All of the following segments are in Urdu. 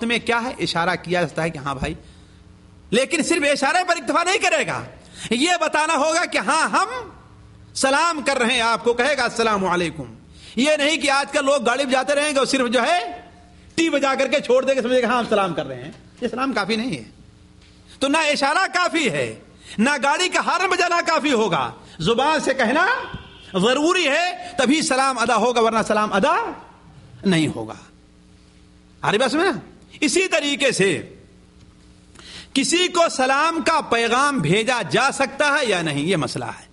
وقت میں کیا ہے اشارہ کیا جاتا ہے کہ ہاں بھائی، لیکن صرف اشارے پر اکتفا نہیں کرے گا، یہ بتانا ہوگا کہ ہاں ہم سلام کر رہے ہیں، آپ کو کہے گا السلام علیکم. یہ نہیں کہ آج کل لوگ گاڑی پہ جاتے رہیں گے اور صرف جو ہے ٹی بجا کر کے چھوڑ دیں گے، سمجھے گا ہاں ہم سلام کر رہے ہیں. یہ سلام کافی نہیں ہے. تو نہ اشارہ کافی ہے، نہ گاڑی کا ہارن بجانا کافی ہوگا، زبان سے کہنا ضروری ہے تبھی سلام ادا ہوگا، ورنہ سلام ادا نہیں ہوگا. ہماری بات سمجھے نا؟ اسی طریقے سے کسی کو سلام کا پیغام بھیجا جا سکتا ہے یا نہیں، یہ مسئلہ ہے.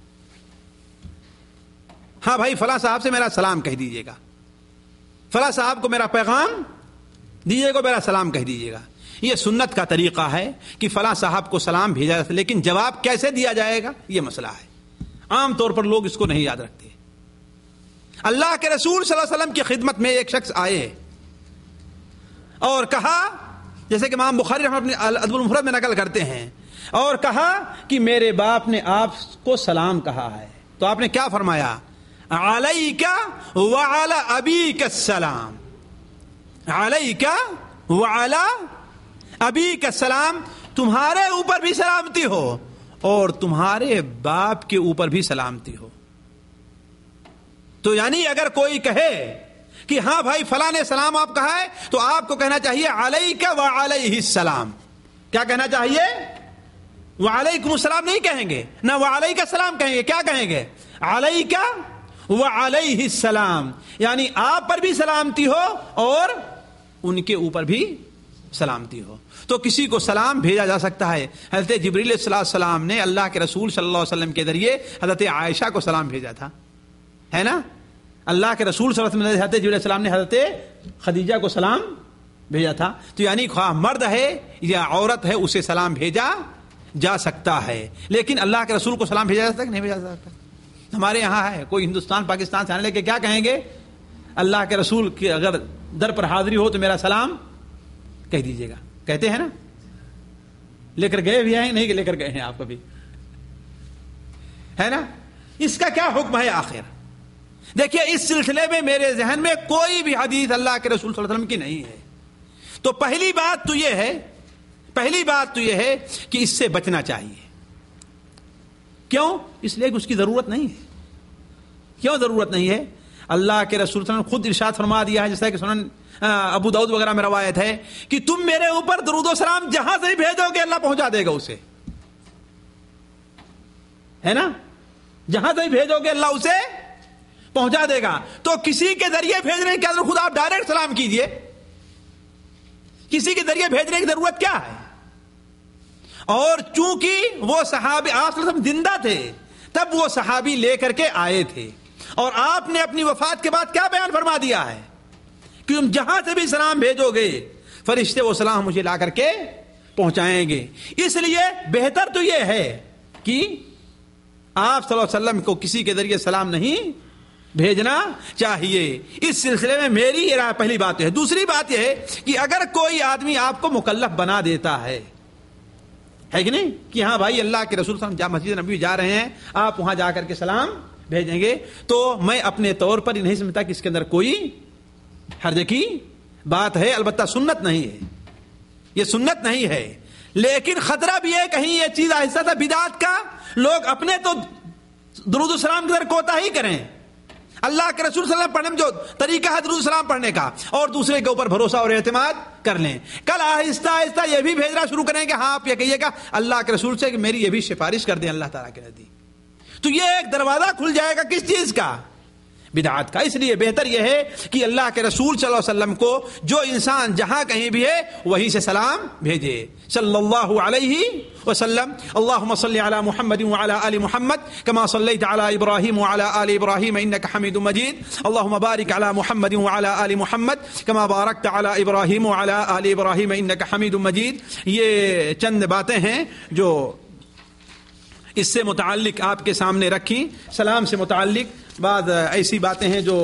ہاں بھائی فلاں صاحب سے میرا سلام کہہ دیجیے گا، فلاں صاحب کو میرا پیغام دیجیے گا، میرا سلام کہہ دیجیے گا. یہ سنت کا طریقہ ہے کہ فلاں صاحب کو سلام بھیجا جاتا ہے، لیکن جواب کیسے دیا جائے گا یہ مسئلہ ہے. عام طور پر لوگ اس کو نہیں یاد رکھتے. اللہ کے رسول صلی اللہ علیہ وسلم کی خدمت میں ایک شخص آئے اور کہا، جیسے کہ امام بخاری رحمۃ اللہ اپنے الادب المفرد میں نقل کرتے ہیں، اور کہا کہ میرے باپ نے آپ کو سلام کہا ہے. تو آپ نے کیا فرمایا؟ علیک وعلی ابیک السلام، علیک وعلی ابیک السلام، تمہارے اوپر بھی سلامتی ہو اور تمہارے باپ کے اوپر بھی سلامتی ہو. تو یعنی اگر کوئی کہے کہ ہاں بھائی فلاں نے سلام آپ کہا ہے، تو آپ کو کہنا چاہیے علیک وعلیہ السلام. کیا کہنا چاہیے؟ وعلیکم السلام نہیں کہیں گے، نہ وعلیک السلام کہیں گے. کیا کہیں گے؟ علیک وعلیہ السلام، یعنی آپ پر بھی سلامتی ہو اور ان کے اوپر بھی سلامتی ہو. تو کسی کو سلام بھیجا جا سکتا ہے. حضرت جبریل علیہ السلام نے اللہ کے رسول صلی اللہ علیہ وسلم کے ذریعے حضرت عائشہ کو سلام بھیجا تھا، ہے نا؟ اللہ کے رسول صلی اللہ علیہ وسلم نے حضرت جبریل علیہ السلام نے حضرت خدیجہ کو سلام بھیجا تھا. تو یعنی خواہ مرد ہے یا عورت ہے اسے سلام بھیجا جا سکتا ہے. لیکن اللہ کے رسول کو سلام بھیجا جا سکتا ہے کہ نہیں بھیجا جا سکتا؟ ہمارے یہاں ہے کوئی ہندوستان پاکستان سے آنے لے کے کیا کہیں گے؟ اللہ کے رسول کی اگر در پر حاضری ہو تو میرا سلام کہہ دیجیے گا. کہتے ہیں نا؟ لے کر گئے بھی ہیں، نہیں کہ لے کر گئے ہیں آپ کبھی، ہے نا؟ اس کا کیا حکم ہے آخر؟ دیکھیے اس سلسلے میں میرے ذہن میں کوئی بھی حدیث اللہ کے رسول صلی اللہ علیہ وسلم کی نہیں ہے. تو پہلی بات تو یہ ہے کہ اس سے بچنا چاہیے. کیوں؟ اس لیے کہ اس کی ضرورت نہیں ہے. کیوں ضرورت نہیں ہے؟ اللہ کے رسول صلی اللہ علیہ وسلم خود ارشاد فرما دیا ہے، جیسا کہ سنن ابو داؤد وغیرہ میں روایت ہے کہ تم میرے اوپر درود و سلام جہاں سے بھیجو گے اللہ پہنچا دے گا اسے، ہے نا؟ جہاں سے بھیجو گے اللہ اسے پہنچا دے گا. تو کسی کے ذریعے بھیجنے کی خود آپ ڈائریکٹ سلام کیجئے. کسی کے ذریعے بھیجنے کی ضرورت کیا ہے؟ اور چونکہ وہ صحابی آپ صلی اللہ علیہ وسلم زندہ تھے تب وہ صحابی لے کر کے آئے تھے، اور آپ نے اپنی وفات کے بعد کیا بیان فرما دیا ہے کہ تم جہاں سے بھی سلام بھیجو گے فرشتے وہ سلام مجھے لا کر کے پہنچائیں گے. اس لیے بہتر تو یہ ہے کہ آپ صلی اللہ علیہ وسلم کو کسی کے ذریعے سلام نہیں بھیجنا چاہیے. اس سلسلے میں میری یہ رائے پہلی بات ہے. دوسری بات یہ ہے کہ اگر کوئی آدمی آپ کو مکلف بنا دیتا ہے کہ نہیں، کہ ہاں بھائی اللہ کے رسول صلی اللہ علیہ وسلم مسجد نبوی جا رہے ہیں، آپ وہاں جا کر کے سلام بھیجیں گے، تو میں اپنے طور پر یہ نہیں سمجھتا کہ اس کے اندر کوئی حرج کی بات ہے. البتہ سنت نہیں ہے، یہ سنت نہیں ہے. لیکن خطرہ بھی ہے کہیں یہ چیز آہستہ تھا بدعت کا، لوگ اپنے تو درود السلام کے اندر کوتاہی کریں. اللہ کے رسول صلی اللہ علیہ وسلم پڑھنے میں جو طریقہ ہے درود السلام پڑھنے کا، اور دوسرے کے اوپر بھروسہ اور اعتماد کر لیں. کل آہستہ آہستہ یہ بھی بھیجنا شروع کریں کہ ہاں آپ یہ کہیے گا اللہ کے رسول سے کہ میری یہ بھی سفارش کر دیں اللہ تعالیٰ کے نزدیک. تو یہ ایک دروازہ کھل جائے گا کس چیز کا؟ بدعات کا. اس لیے بہتر یہ ہے کہ اللہ کے رسول صلی اللہ علیہ وسلم کو جو انسان جہاں کہیں بھی ہے وہیں سے سلام بھیجے صلی اللہ علیہ وسلم. اللهم صل على محمد وعلى آل محمد كما صليت على إبراهيم وعلى آل إبراهيم إنك حميد مجيد. اللهم بارك على محمد وعلى آل محمد كما باركت على إبراهيم وعلى آل إبراهيم إنك حميد مجيد. یہ چند باتیں ہیں جو اس سے متعلق آپ کے سامنے رکھی. سلام سے متعلق بعض ایسی باتیں ہیں جو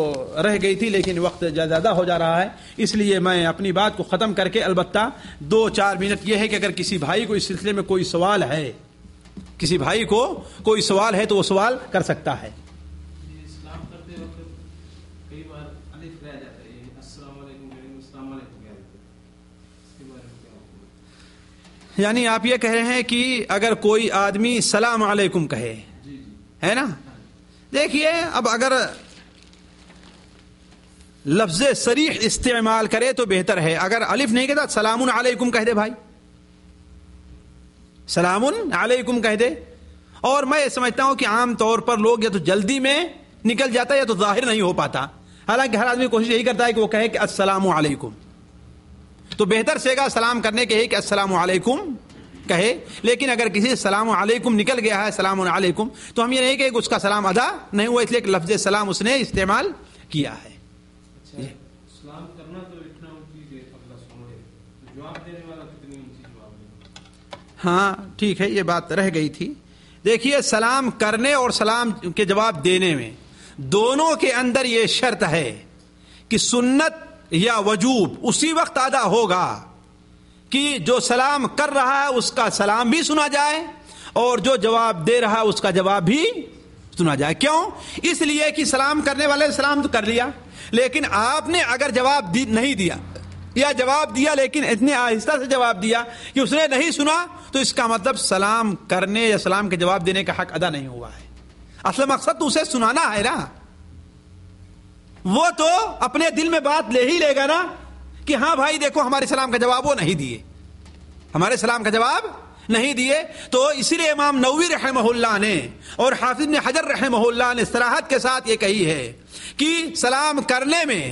رہ گئی تھی لیکن وقت زیادہ ہو جا رہا ہے، اس لیے میں اپنی بات کو ختم کر کے البتہ 2-4 منٹ یہ ہے کہ اگر کسی بھائی کو اس سلسلے میں کوئی سوال ہے، کسی بھائی کو کوئی سوال ہے تو وہ سوال کر سکتا ہے. اسلام کرتے وقت کئی بار الف رہ جاتا ہے، السلام علیکم السلام علیکم، اس کے یعنی آپ یہ کہہ رہے ہیں کہ اگر کوئی آدمی سلام علیکم کہے ہے نا، دیکھیے اب اگر لفظ صریح استعمال کرے تو بہتر ہے. اگر الف نہیں کہتا سلام علیکم کہہ دے بھائی، سلام علیکم کہہ دے. اور میں یہ سمجھتا ہوں کہ عام طور پر لوگ یا تو جلدی میں نکل جاتا ہے یا تو ظاہر نہیں ہو پاتا. حالانکہ ہر آدمی کوشش یہی کرتا ہے کہ وہ کہے کہ السلام علیکم. تو بہتر سے گا سلام کرنے کے ہے کہ السلام علیکم کہے. لیکن اگر کسی سے سلام علیکم نکل گیا ہے السلام علیکم تو ہم یہ نہیں کہ اس کا سلام ادا نہیں ہوا، اس لیے کہ لفظ سلام اس نے استعمال کیا ہے. سلام کرنا تو اتنا اونچی اگلا سمجھے، جواب دینے والا کتنی اونچی جواب دے. ہاں ٹھیک ہے، یہ بات رہ گئی تھی. دیکھیے سلام کرنے اور سلام کے جواب دینے میں دونوں کے اندر یہ شرط ہے کہ سنت یا وجوب اسی وقت ادا ہوگا کہ جو سلام کر رہا ہے اس کا سلام بھی سنا جائے اور جو جواب دے رہا ہے اس کا جواب بھی سنا جائے. کیوں؟ اس لیے کہ سلام کرنے والے سلام تو کر لیا، لیکن آپ نے اگر جواب نہیں دیا یا جواب دیا لیکن اتنے آہستہ سے جواب دیا کہ اس نے نہیں سنا، تو اس کا مطلب سلام کرنے یا سلام کے جواب دینے کا حق ادا نہیں ہوا ہے. اصل مقصد تو اسے سنانا ہے نا، وہ تو اپنے دل میں بات لے ہی لے گا نا کہ ہاں بھائی دیکھو ہمارے سلام کا جواب وہ نہیں دیے، ہمارے سلام کا جواب نہیں دیے. تو اسی لیے امام نووی رحمہ اللہ نے اور حافظ ابن حجر رحمہ اللہ نے صراحت کے ساتھ یہ کہی ہے کہ سلام کرنے میں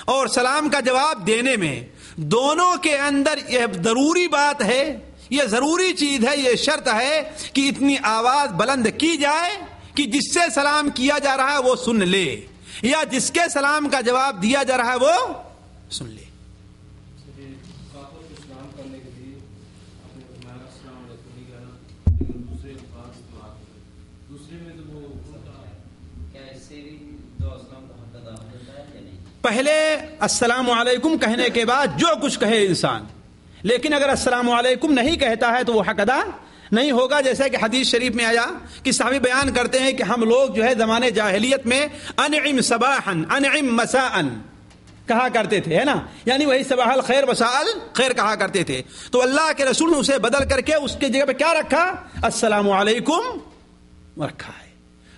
اور سلام کا جواب دینے میں دونوں کے اندر یہ ضروری بات ہے، یہ ضروری چیز ہے، یہ شرط ہے کہ اتنی آواز بلند کی جائے کہ جس سے سلام کیا جا رہا ہے وہ سن لے، یا جس کے سلام کا جواب دیا جا رہا ہے وہ سن لے. سلام کرنے کے لیے آپ نے فرمایا السلام علیکم نہیں کہنا، لیکن دوسرے الفاظ دوسرے میں تو وہ کیا اس سے بھی دو اسلام کا حق ادا ہوتا ہے یا نہیں؟ پہلے السلام علیکم کہنے کے بعد جو کچھ کہے انسان، لیکن اگر السلام علیکم نہیں کہتا ہے تو وہ حق ادا نہیں ہوگا. جیسے کہ حدیث شریف میں آیا کہ صحابی بیان کرتے ہیں کہ ہم لوگ جو ہے زمانے جاہلیت میں انعم صباحا انعم مساء کہا کرتے تھے، ہے نا، یعنی وہی صباح الخیر مساء الخیر کہا کرتے تھے. تو اللہ کے رسول نے اسے بدل کر کے اس کی جگہ پہ کیا رکھا؟ السلام علیکم رکھا ہے.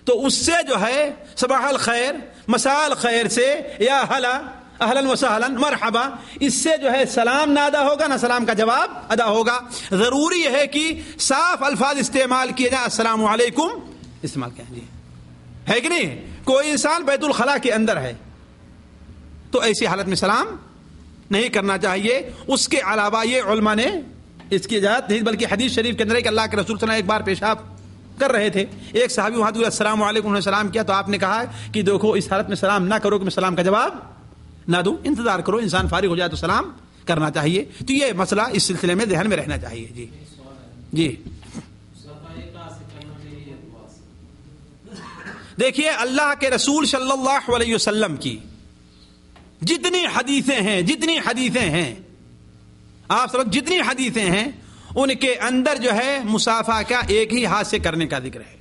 تو اس سے جو ہے صباح الخیر مساء الخیر سے یا ہلا اہلا وسہلا مرحبا، اس سے جو ہے سلام نہ ادا ہوگا نہ سلام کا جواب ادا ہوگا. ضروری ہے کہ صاف الفاظ استعمال کیے جائیں، السلام علیکم استعمال کیا جی ہے کہ نہیں. کوئی انسان بیت الخلاء کے اندر ہے تو ایسی حالت میں سلام نہیں کرنا چاہیے. اس کے علاوہ یہ علماء نے اس کی اجازت نہیں، بلکہ حدیث شریف کے اندر کہ اللہ کے رسول صلی اللہ علیہ وسلم ایک بار پیشاب کر رہے تھے، ایک صحابی وہاں تو السلام علیکم انہوں نے سلام کیا، تو آپ نے کہا کہ دیکھو اس حالت میں سلام نہ کرو کہ میں سلام کا جواب نہ دوں، انتظار کرو، انسان فارغ ہو جائے تو سلام کرنا چاہیے. تو یہ مسئلہ اس سلسلے میں ذہن میں رہنا چاہیے. جی جی دیکھیے اللہ کے رسول صلی اللہ علیہ وسلم کی جتنی حدیثیں ہیں آپ سب جتنی حدیثیں ہیں ان کے اندر جو ہے مصافحہ کا ایک ہی ہاتھ سے کرنے کا ذکر ہے.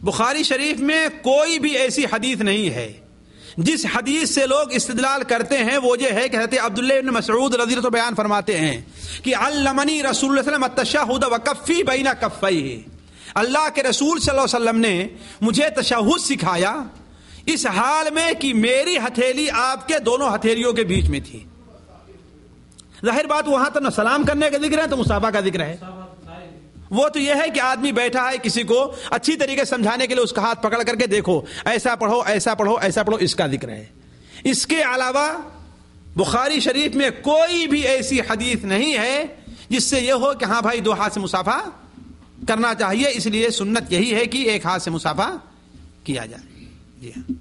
بخاری شریف میں کوئی بھی ایسی حدیث نہیں ہے. جس حدیث سے لوگ استدلال کرتے ہیں وہ یہ ہے کہ حضرت عبداللہ بن مسعود رضی اللہ عنہ بیان فرماتے ہیں کہ علمنی رسول اللہ صلی اللہ علیہ وسلم التشہد وکفی بین کفیہ، اللہ کے رسول صلی اللہ علیہ وسلم نے مجھے تشہد سکھایا اس حال میں کہ میری ہتھیلی آپ کے دونوں ہتھیلیوں کے بیچ میں تھی. ظاہر بات وہاں تو نہ سلام کرنے کا ذکر ہے تو مصافحہ کا ذکر ہے. وہ تو یہ ہے کہ آدمی بیٹھا ہے کسی کو اچھی طریقے سے سمجھانے کے لیے اس کا ہاتھ پکڑ کر کے دیکھو ایسا پڑھو ایسا پڑھو ایسا پڑھو، اس کا ذکر ہے. اس کے علاوہ بخاری شریف میں کوئی بھی ایسی حدیث نہیں ہے جس سے یہ ہو کہ ہاں بھائی دو ہاتھ سے مصافحہ کرنا چاہیے. اس لیے سنت یہی ہے کہ ایک ہاتھ سے مصافحہ کیا جائے. جی ہاں.